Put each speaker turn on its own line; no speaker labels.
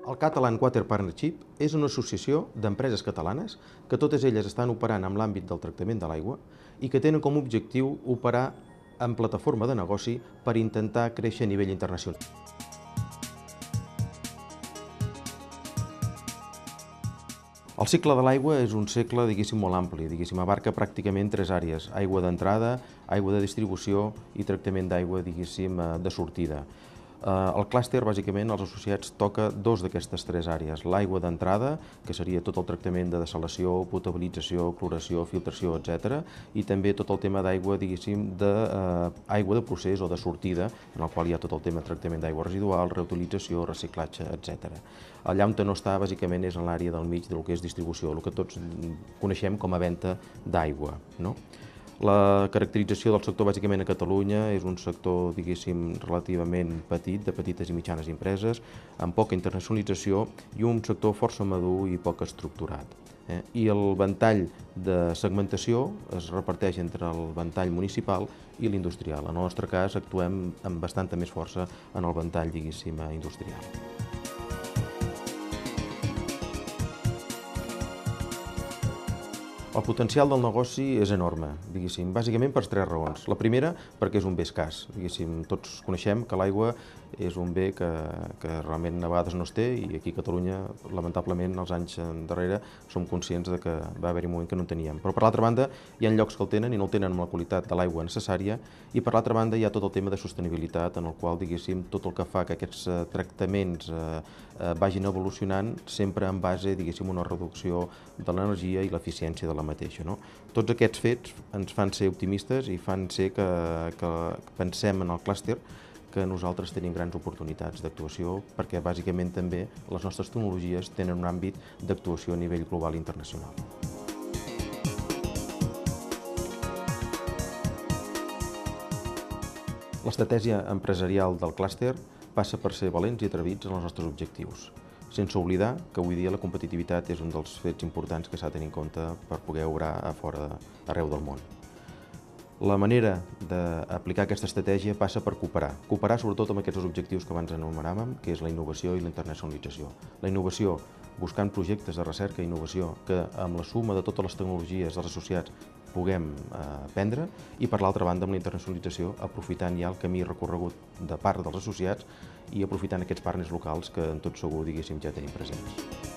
El Catalan Water Partnership és una associació d'empreses catalanes que totes elles estan operant en l'àmbit del tractament de l'aigua i que tenen com a objectiu operar en plataforma de negoci per intentar créixer a nivell internacional. El cicle de l'aigua és un cicle, molt ampli, abarca pràcticament tres àrees: aigua d'entrada, aigua de distribució i tractament d'aigua, de sortida. El clúster, bàsicament, els associats toca dos d'aquestes tres àrees: l'aigua d'entrada, que seria tot el tractament de dessalació, potabilització, cloració, filtració, etc., i també tot el tema d'aigua, d'aigua de procés o de sortida, en el qual hi ha tot el tema de tractament d'aigua residual, reutilització, reciclatge, etc. Allà on no està, bàsicament, és en l'àrea del mig del que és distribució, el que tots coneixem com a venda d'aigua. La caracterització del sector, bàsicament, a Catalunya és un sector, relativament petit, de petites i mitjanes empreses, amb poca internacionalització i un sector força madur i poc estructurat. I el ventall de segmentació es reparteix entre el ventall municipal i l'industrial. En el nostre cas, actuem amb bastanta més força en el ventall, industrial. El potencial del negoci és enorme, bàsicament per tres raons. La primera, perquè és un bé escàs. Tots coneixem que l'aigua és un bé que realment a vegades no es té, i aquí a Catalunya, lamentablement, els anys darrere som conscients que va haver-hi un moment que no en teníem. Però, per l'altra banda, hi ha llocs que el tenen i no el tenen amb la qualitat de l'aigua necessària, i per l'altra banda hi ha tot el tema de sostenibilitat, en el qual, tot el que fa que aquests tractaments vagin evolucionant sempre en base, una reducció de l'energia i l'eficiència de la mateixa. Tots aquests fets ens fan ser optimistes i fan ser que pensem en el clúster que nosaltres tenim grans oportunitats d'actuació, perquè bàsicament també les nostres tecnologies tenen un àmbit d'actuació a nivell global i internacional. L'estratègia empresarial del clúster passa per ser valents i atrevits en els nostres objectius, sense oblidar que avui dia la competitivitat és un dels fets importants que s'ha de tenir en compte per poder obrar arreu del món. La manera d'aplicar aquesta estratègia passa per cooperar sobretot amb aquests objectius que abans enumeràvem, que és la innovació i la internacionalització. La innovació, buscant projectes de recerca i innovació que amb la suma de totes les tecnologies dels associats puguem aprendre, i per l'altra banda amb la internacionalització, aprofitant ja el camí recorregut de part dels associats i aprofitant aquests partners locals que en tot segur ja tenim presents.